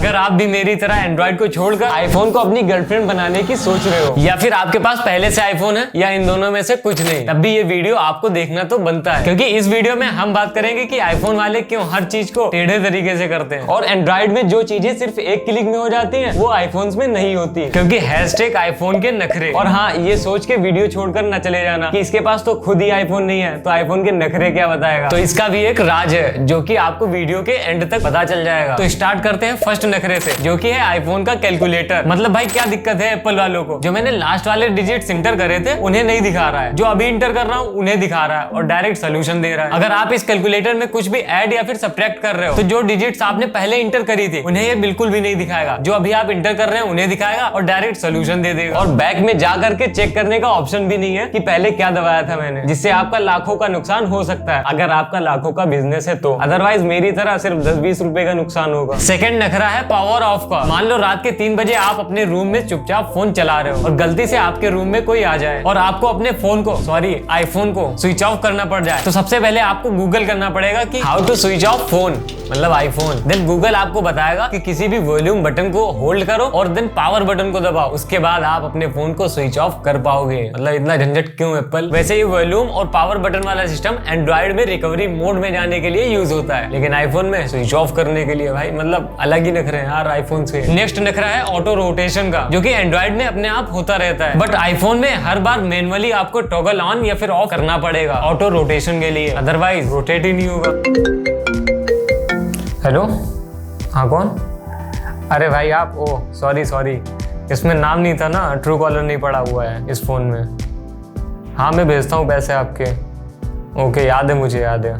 अगर आप भी मेरी तरह एंड्रॉइड को छोड़कर आईफोन को अपनी गर्लफ्रेंड बनाने की सोच रहे हो, या फिर आपके पास पहले से आईफोन है, या इन दोनों में से कुछ नहीं, तब भी ये वीडियो आपको देखना तो बनता है, क्योंकि इस वीडियो में हम बात करेंगे कि आईफोन वाले क्यों हर चीज को टेढ़े तरीके से करते हैं, और एंड्रॉइड में जो चीजें सिर्फ एक क्लिक में हो जाती हैं वो आईफोन्स में नहीं होती, क्योंकि हैशटैग आईफोन के नखरे। और हाँ, ये सोच के वीडियो छोड़कर न चले जाना कि इसके पास तो खुद ही आईफोन नहीं है तो आईफोन के नखरे क्या बताएगा। तो इसका भी एक राज है जो कि आपको वीडियो के एंड तक पता चल जाएगा। तो स्टार्ट करते हैं फर्स्ट नखरे से, जो कि है आईफोन का कैलकुलेटर। मतलब भाई क्या दिक्कत है एप्पल वालों को, जो मैंने लास्ट वाले डिजिट्स इंटर करे थे उन्हें नहीं दिखा रहा है, जो अभी इंटर कर रहा हूँ उन्हें दिखा रहा है और डायरेक्ट सोल्यूशन दे रहा है। अगर आप इस कैलकुलेटर में कुछ भी ऐड या फिर सब्ट्रैक्ट कर रहे हो तो जो डिजिट्स आपने पहले इंटर करी थी उन्हें ये बिल्कुल भी नहीं दिखाएगा, जो अभी आप इंटर कर रहे हैं उन्हें दिखाएगा और डायरेक्ट सोल्यूशन दे देगा। और बैक में जा करके चेक करने का ऑप्शन भी नहीं है कि पहले क्या दबाया था मैंने, जिससे आपका लाखों का नुकसान हो सकता है अगर आपका लाखों का बिजनेस है तो। अदरवाइज मेरी तरह सिर्फ 10-20 रुपए का नुकसान होगा। सेकंड नखरा है पावर ऑफ का। मान लो रात के 3 बजे आप अपने रूम में चुपचाप फोन चला रहे हो और गलती से आपके रूम में कोई आ जाए और आपको अपने फोन को आईफोन को स्विच ऑफ करना पड़ जाए, तो सबसे पहले आपको गूगल करना पड़ेगा कि how to switch off phone, मतलब आईफोन। देन गूगल आपको बताएगा कि किसी भी वॉल्यूम बटन को होल्ड करो और देन पावर बटन को दबाओ, उसके बाद आप अपने फोन को स्विच ऑफ कर पाओगे। मतलब इतना झंझट क्यों एप्पल। वैसे ये वॉल्यूम और पावर बटन वाला सिस्टम एंड्रॉइड में रिकवरी मोड में जाने के लिए यूज होता है, लेकिन आईफोन में स्विच ऑफ करने के लिए भाई मतलब अलग ही नखरे हैं यार आईफोन से। नेक्स्ट नखरा है ऑटो रोटेशन का, जो कि एंड्रॉइड में अपने आप होता रहता है, बट आईफोन में हर बार मैनुअली आपको टॉगल ऑन या फिर ऑफ करना पड़ेगा ऑटो रोटेशन के लिए, अदरवाइज रोटेट ही नहीं होगा। हेलो, हाँ कौन? अरे भाई आप, ओ सॉरी इसमें नाम नहीं था ना, ट्रू कॉलर नहीं पड़ा हुआ है इस फोन में। हाँ मैं भेजता हूँ पैसे आपके। ओके याद है, मुझे याद है।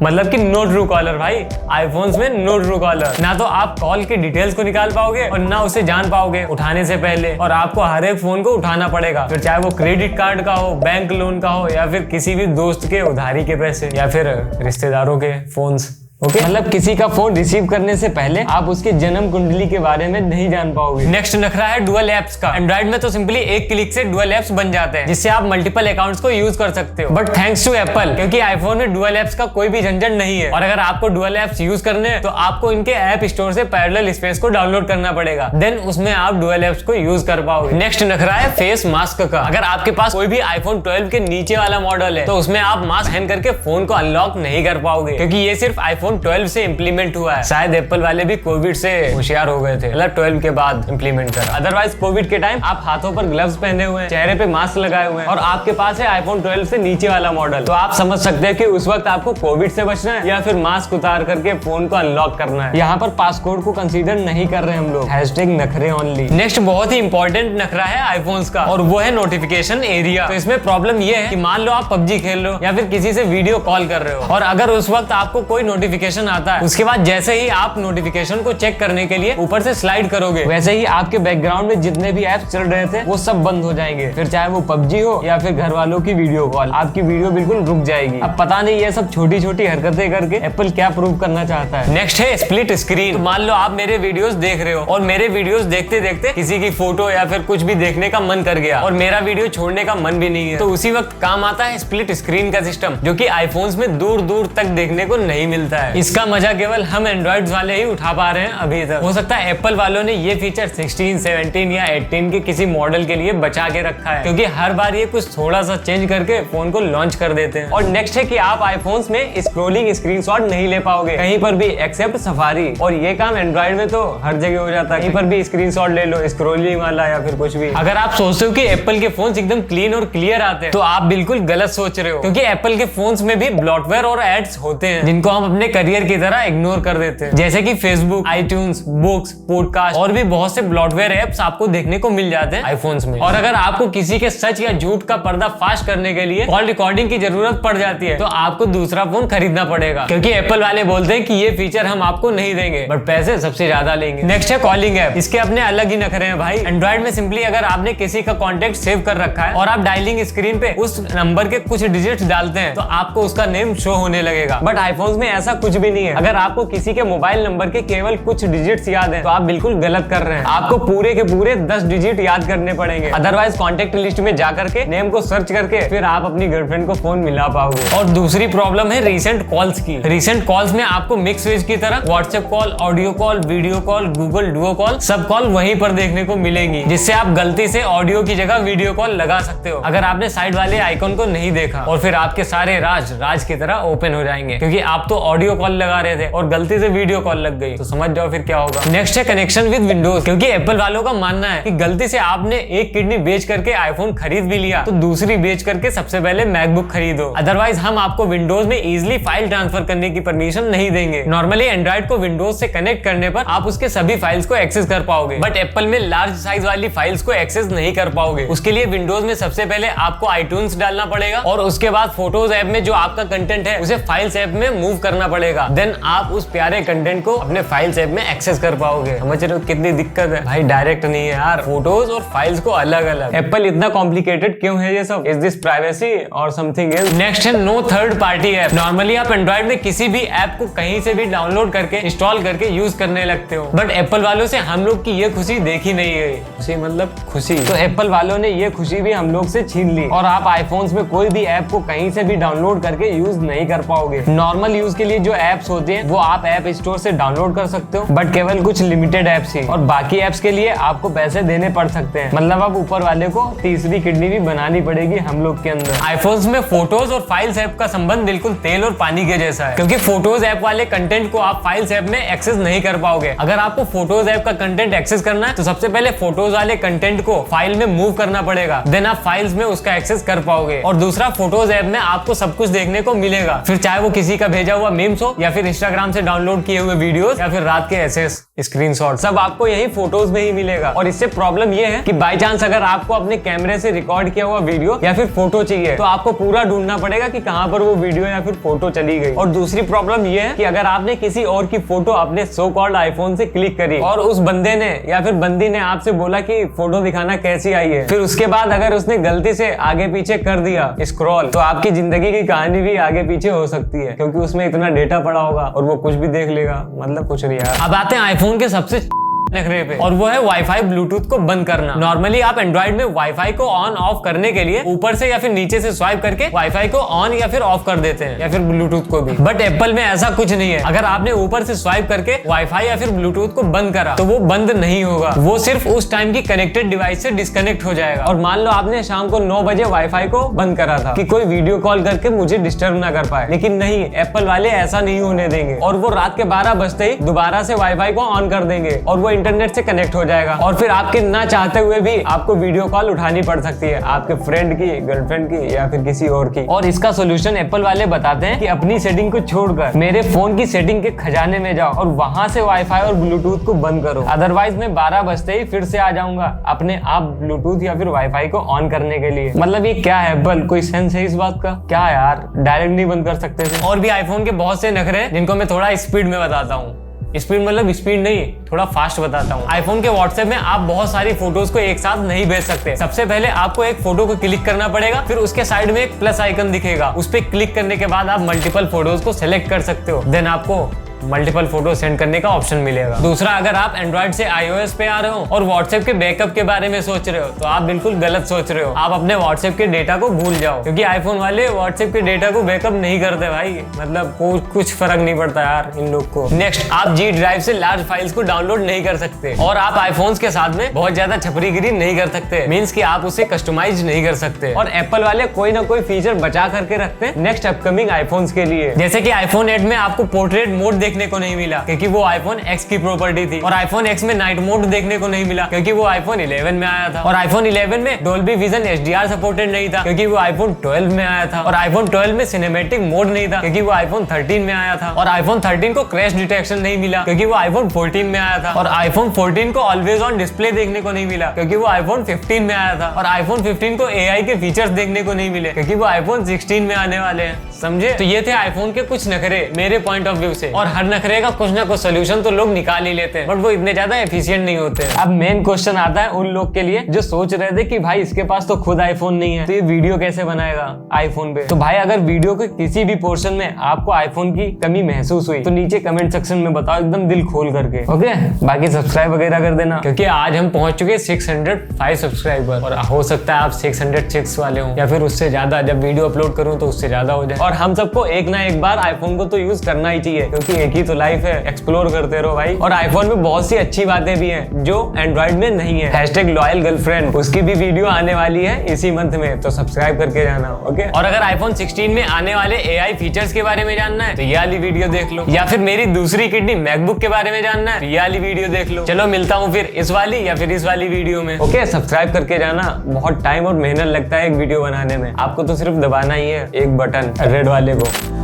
मतलब कि नो ट्रू कॉलर भाई, आईफोन्स में नो ट्रू कॉलर। ना तो आप कॉल के डिटेल्स को निकाल पाओगे और ना उसे जान पाओगे उठाने से पहले, और आपको हर एक फोन को उठाना पड़ेगा, फिर चाहे वो क्रेडिट कार्ड का हो, बैंक लोन का हो, या फिर किसी भी दोस्त के उधारी के पैसे, या फिर रिश्तेदारों के फोन्स। ओके मतलब किसी का फोन रिसीव करने से पहले आप उसकी जन्म कुंडली के बारे में नहीं जान पाओगे। नेक्स्ट नखरा है डुअल एप्स का। एंड्रॉइड में तो सिंपली एक क्लिक से डुअल एप्स बन जाते हैं, जिससे आप मल्टीपल अकाउंट्स को यूज कर सकते हो। बट थैंक्स टू एप्पल, क्योंकि आईफोन में डुअल एप्स का कोई भी झंझट नहीं है, और अगर आपको डुअल एप्स यूज करने हैं तो आपको इनके ऐप स्टोर से पैरेलल स्पेस को डाउनलोड करना पड़ेगा, देन उसमें आप डुअल एप्स को यूज कर पाओगे। नेक्स्ट नखरा है फेस मास्क का। अगर आपके पास कोई भी आईफोन 12 के नीचे वाला मॉडल है तो उसमें आप मास्क पहन करके फोन को अनलॉक नहीं कर पाओगे, क्योंकि ये सिर्फ आईफोन 12 से इंप्लीमेंट हुआ है। शायद एप्पल वाले भी कोविड से होशियार हो गए थे, मतलब 12 के बाद इंप्लीमेंट कर। अदरवाइज कोविड के टाइम आप हाथों पर ग्लव्स पहने हुए हैं, चेहरे पे मास्क लगाए हुए हैं, और आपके पास है आईफोन 12 से नीचे वाला मॉडल, तो आप समझ सकते हैं कि उस वक्त आपको कोविड से बचना है या फिर मास्क उतार करके फोन को अनलॉक करना है। यहाँ पर पासकोड को कंसीडर नहीं कर रहे हम लोग, हैशटैग नखरे ओनली। नेक्स्ट बहुत ही इंपॉर्टेंट नखरा है आईफोन्स का, और वो है नोटिफिकेशन एरिया। तो इसमें प्रॉब्लम ये है कि मान लो आप पबजी खेल रहे हो या फिर किसी से वीडियो कॉल कर रहे हो, और अगर उस वक्त आपको कोई नोटिफिकेशन आता है, उसके बाद जैसे ही आप नोटिफिकेशन को चेक करने के लिए ऊपर से स्लाइड करोगे, वैसे ही आपके बैकग्राउंड में जितने भी ऐप्स चल रहे थे वो सब बंद हो जाएंगे, फिर चाहे वो पबजी हो या फिर घर वालों की वीडियो कॉल, आपकी वीडियो बिल्कुल रुक जाएगी। अब पता नहीं ये सब छोटी छोटी हरकतें करके एप्पल क्या प्रूव करना चाहता है। नेक्स्ट है स्प्लिट स्क्रीन। तो मान लो आप मेरे वीडियोस देख रहे हो और मेरे वीडियोस देखते देखते किसी की फोटो या फिर कुछ भी देखने का मन कर गया और मेरा वीडियो छोड़ने का मन भी नहीं है, तो उसी वक्त काम आता है स्प्लिट स्क्रीन का सिस्टम, जो कि आईफोन्स में दूर दूर तक देखने को नहीं मिलता है। इसका मजा केवल हम एंड्रॉइड वाले ही उठा पा रहे हैं अभी तक। हो सकता है एप्पल वालों ने ये फीचर 16, 17 या 18 के किसी मॉडल के लिए बचा के रखा है, क्योंकि हर बार ये कुछ थोड़ा सा चेंज करके फोन को लॉन्च कर देते हैं। और नेक्स्ट है कि आप आईफोन्स में स्क्रोलिंग स्क्रीनशॉट नहीं ले पाओगे कहीं पर भी एक्सेप्ट सफारी, और ये काम एंड्रॉइड में तो हर जगह हो जाता है, कहीं पर भी स्क्रीनशॉट ले लो स्क्रोलिंग वाला या फिर कुछ भी। अगर आप सोचते हो कि एप्पल के फोन एकदम क्लीन और क्लियर आते हैं तो आप बिल्कुल गलत सोच रहे हो, क्योंकि एप्पल के फोन्स में भी ब्लॉटवेयर और एड्स होते हैं जिनको हम अपने करियर की तरह इग्नोर कर देते हैं, जैसे कि फेसबुक, आईट्यून्स, बुक्स, पॉडकास्ट और भी बहुत से ब्लॉटवेयर एप्स आपको देखने को मिल जाते हैं आईफोन्स में। और अगर आपको किसी के सच या झूठ का पर्दा फाश करने के लिए कॉल रिकॉर्डिंग की जरूरत पड़ जाती है तो आपको दूसरा फोन खरीदना पड़ेगा, क्योंकि एप्पल वाले बोलते हैं कि ये फीचर हम आपको नहीं देंगे बट पैसे सबसे ज्यादा लेंगे। नेक्स्ट है कॉलिंग ऐप। इसके अपने अलग ही नखरे हैं भाई। एंड्रॉइड में सिंपली अगर आपने किसी का कॉन्टेक्ट सेव कर रखा है और आप डायलिंग स्क्रीन पे उस नंबर के कुछ डिजिट्स डालते हैं तो आपको उसका नेम शो होने लगेगा, बट आईफोन्स में ऐसा कुछ भी नहीं है। अगर आपको किसी के मोबाइल नंबर के केवल कुछ डिजिट्स याद है तो आप बिल्कुल गलत कर रहे हैं। आपको पूरे के पूरे 10 डिजिट याद करने पड़ेंगे, अदरवाइज कॉन्टेक्ट लिस्ट में जाकर के नेम को सर्च करके फिर आप अपनी गर्लफ्रेंड को फोन मिला पाओगे। और दूसरी प्रॉब्लम है रीसेंट कॉल्स की। रीसेंट कॉल्स में आपको मिक्स वेज की तरह WhatsApp call, audio call, video call, Google Duo call, सब कॉल वहीं पर देखने को मिलेंगी, जिससे आप गलती से ऑडियो की जगह वीडियो कॉल लगा सकते हो अगर आपने साइड वाले आइकॉन को नहीं देखा। और फिर आपके सारे राज की तरह ओपन हो जाएंगे, क्योंकि आप तो ऑडियो कॉल लगा रहे थे और गलती से वीडियो कॉल लग गई। तो समझ जाओ फिर क्या होगा। नेक्स्ट है कनेक्शन विद विंडोज, क्योंकि एप्पल वालों का मानना है कि गलती से आपने एक किडनी बेच करके आईफोन खरीद भी लिया तो दूसरी बेच करके सबसे पहले मैकबुक खरीदो, अदरवाइज हम आपको विंडोज में इजिली फाइल ट्रांसफर करने की परमिशन नहीं देंगे। नॉर्मली एंड्रॉइड को विंडोज से कनेक्ट करने पर आप उसके सभी फाइल्स को एक्सेस कर पाओगे, बट एप्पल में लार्ज साइज वाली फाइल्स को एक्सेस नहीं कर पाओगे। उसके लिए विंडोज में सबसे पहले आपको आईट्यून्स डालना पड़ेगा और उसके बाद फोटोज ऐप में जो आपका कंटेंट है उसे फाइल्स ऐप में मूव करना पड़ेगा। देन आप उस प्यारे कंटेंट को अपने फाइल्स ऐप में एक्सेस कर पाओगे। समझ रहे हो कितनी दिक्कत है भाई? डायरेक्ट नहीं है यार, फोटोज और फाइल्स को अलग अलग। एप्पल इतना कॉम्प्लिकेटेड क्यों है ये सब? इज दिस प्राइवेसी और समथिंग एल्स? नेक्स्ट है no third party app. Normally आप एंड्रॉइड में किसी भी ऐप को कहीं से भी डाउनलोड करके इंस्टॉल करके यूज करने लगते हो, बट एप्पल वालों से हम लोग की ये खुशी देखी नहीं गई। खुशी मतलब खुशी, तो एप्पल वालों ने ये खुशी भी हम लोग से छीन ली और आप आईफोन्स में कोई भी ऐप को कहीं से भी डाउनलोड करके यूज नहीं कर पाओगे। नॉर्मल यूज के लिए जो ऐप्स होते हैं वो आप ऐप स्टोर से डाउनलोड कर सकते हो, बट केवल कुछ लिमिटेड ऐप्स ही, और बाकी ऐप्स के लिए आपको पैसे देने पड़ सकते हैं। मतलब अब ऊपर वाले को तीसरी किडनी भी बनानी पड़ेगी हम लोग के अंदर। आईफोन्स में फोटोज और फाइल्स ऐप का संबंध बिल्कुल तेल और पानी के जैसा है, क्योंकि फोटोज ऐप वाले कंटेंट को आप फाइल्स ऐप में एक्सेस नहीं कर पाओगे। अगर आपको फोटोज ऐप का कंटेंट एक्सेस करना है तो सबसे पहले फोटोज वाले कंटेंट को फाइल में मूव करना पड़ेगा, देन आप फाइल्स में उसका एक्सेस कर पाओगे। और दूसरा, फोटोज ऐप में आपको सब कुछ देखने को मिलेगा, फिर चाहे वो किसी का भेजा हुआ मीम्स हो या फिर इंस्टाग्राम से डाउनलोड किए हुए वीडियोस या फिर रात के एसएस स्क्रीनशॉट, सब आपको यही फोटोज में ही मिलेगा। और इससे प्रॉब्लम ये है कि बाय चांस अगर आपको अपने कैमरे से रिकॉर्ड किया हुआ वीडियो या फिर फोटो चाहिए तो आपको पूरा ढूंढना पड़ेगा कि कहां पर वो वीडियो या फिर फोटो चली गई। और दूसरी प्रॉब्लम ये है कि अगर आपने किसी और की फोटो अपने सो कॉल्ड आईफोन से क्लिक करी और उस बंदे ने या फिर बंदी ने आपसे बोला कि फोटो दिखाना कैसी आई है, फिर उसके बाद अगर उसने गलती से आगे पीछे कर दिया स्क्रॉल, तो आपकी जिंदगी की कहानी भी आगे पीछे हो सकती है, क्योंकि उसमें इतना डेटा पड़ा होगा और वो कुछ भी देख लेगा। मतलब कुछ नहीं यार। अब आते हैं आईफोन के सबसे नखरे पे, और वो है वाईफाई ब्लूटूथ को बंद करना। नॉर्मली आप एंड्रॉइड में वाईफाई को ऑन ऑफ करने के लिए ऊपर से या फिर नीचे से स्वाइप करके वाईफाई को ऑन या फिर ऑफ कर देते हैं, या फिर ब्लूटूथ को भी। बट एप्पल में ऐसा कुछ नहीं है। अगर आपने ऊपर से स्वाइप करके वाईफाई या फिर ब्लूटूथ को बंद करा तो वो बंद नहीं होगा, वो सिर्फ उस टाइम की कनेक्टेड डिवाइस से डिस्कनेक्ट हो जाएगा। और मान लो आपने शाम को 9 बजे वाईफाई को बंद करा था कि कोई वीडियो कॉल करके मुझे डिस्टर्ब ना कर पाए, लेकिन नहीं, एप्पल वाले ऐसा नहीं होने देंगे और वो रात के 12 बजते ही दोबारा से वाईफाई को ऑन कर देंगे और वो इंटरनेट से कनेक्ट हो जाएगा। और फिर आपके ना चाहते हुए भी आपको वीडियो कॉल उठानी पड़ सकती है, आपके फ्रेंड की, गर्लफ्रेंड की या फिर किसी और की। और इसका सोल्यूशन एप्पल वाले बताते हैं कि अपनी सेटिंग को छोड़कर मेरे फोन की सेटिंग के खजाने में जाओ और वहां से वाईफाई और ब्लूटूथ को बंद करो, अदरवाइज मैं 12 बजते ही फिर से आ जाऊंगा अपने आप ब्लूटूथ या फिर वाईफाई को ऑन करने के लिए। मतलब ये क्या है एप्पल? कोई सेंस है इस बात का? क्या यार, डायरेक्ट नहीं बंद कर सकते थे? और भी आईफोन के बहुत से नखरे हैं जिनको मैं थोड़ा स्पीड में बताता हूँ। स्पीड मतलब स्पीड नहीं, थोड़ा फास्ट बताता हूँ। आईफोन के व्हाट्सएप में आप बहुत सारी फोटोज को एक साथ नहीं भेज सकते। सबसे पहले आपको एक फोटो को क्लिक करना पड़ेगा, फिर उसके साइड में एक प्लस आइकन दिखेगा, उस पर क्लिक करने के बाद आप मल्टीपल फोटोज को सिलेक्ट कर सकते हो, देन आपको मल्टीपल फोटो सेंड करने का ऑप्शन मिलेगा। दूसरा, अगर आप एंड्रॉइड से iOS पे आ रहे हो और व्हाट्सएप के बैकअप के बारे में सोच रहे हो तो आप बिल्कुल गलत सोच रहे हो। आप अपने व्हाट्सएप के डेटा को भूल जाओ, क्योंकि आईफोन वाले व्हाट्सएप के डेटा को बैकअप नहीं करते भाई। मतलब कुछ फर्क नहीं पड़ता यार इन लोग को। नेक्स्ट, आप जी ड्राइव से लार्ज फाइल्स को डाउनलोड नहीं कर सकते और आप आईफोन्स के साथ में बहुत ज्यादा छपरीगिरी नहीं कर सकते, मीन्स कि आप उसे कस्टमाइज नहीं कर सकते। और एप्पल वाले कोई ना कोई फीचर बचा करके रखते हैं नेक्स्ट अपकमिंग आईफोन्स के लिए, जैसे कि आईफोन 8 में आपको पोर्ट्रेट मोड देखने को नहीं मिला क्योंकि वो आईफोन X की प्रॉपर्टी थी, और आईफोन X में नाइट मोड देखने को नहीं मिला क्योंकि वो आईफोन 11 में आया था, और आईफोन 11 में डोल्बी विजन HDR सपोर्टेड नहीं था क्योंकि वो आईफोन 12 में आया था, और आईफोन 12 में सिनेमैटिक मोड नहीं था क्योंकि वो आईफोन 13 में आया था, और आईफोन 13 को क्रैश डिटेक्शन नहीं मिला क्योंकि वो आईफोन 14 में आया था, और आईफोन 14 को ऑलवेज ऑन डिस्प्ले देखने को नहीं मिला क्योंकि वो आईफोन 15 में आया था, और आईफोन 15 को AI के फीचर्स देखने को नहीं मिले क्योंकि वो आईफोन 16 में आने वाले हैं। समझे? तो ये थे आईफोन के कुछ नखरे मेरे पॉइंट ऑफ व्यू से, और हर नखरे का कुछ ना कुछ सोल्यूशन तो लोग निकाल ही लेते हैं, बट वो इतने ज्यादा एफिशिएंट नहीं होते। अब मेन क्वेश्चन आता है उन लोग के लिए जो सोच रहे थे कि भाई इसके पास तो खुद आईफोन नहीं है, तो ये वीडियो कैसे बनाएगा आईफोन पे। तो भाई अगर वीडियो के किसी भी पोर्शन में आपको आईफोन की कमी महसूस हुई तो नीचे कमेंट सेक्शन में बताओ एकदम दिल खोल करके, ओके। बाकी सब्सक्राइब वगैरह कर देना, क्योंकि आज हम पहुंच चुके 605 सब्सक्राइबर, और हो सकता है आप 606 वाले हो या फिर उससे ज्यादा। जब वीडियो अपलोड करूं तो उससे ज्यादा हो जाए। और हम सबको एक ना एक बार आईफोन को तो यूज करना ही चाहिए, क्योंकि एक ही तो लाइफ है, एक्सप्लोर करते रहो भाई। और आईफोन में बहुत सी अच्छी बातें भी हैं जो एंड्रॉइड में नहीं है। #LoyalGirlfriend उसकी भी वीडियो आने वाली है इसी मंथ में, तो सब्सक्राइब करके जाना, ओके। और अगर आईफोन 16 में आने वाले AI फीचर्स के बारे में जानना है तो ये वाली वीडियो देख लो, या फिर मेरी दूसरी किडनी मैकबुक के बारे में जानना है तो ये वाली वीडियो देख लो। चलो मिलता हूँ फिर इस वाली या फिर इस वाली वीडियो में, ओके। सब्सक्राइब करके जाना, बहुत टाइम और मेहनत लगता है एक वीडियो बनाने में, आपको तो सिर्फ दबाना ही है एक बटन रेड वाले को।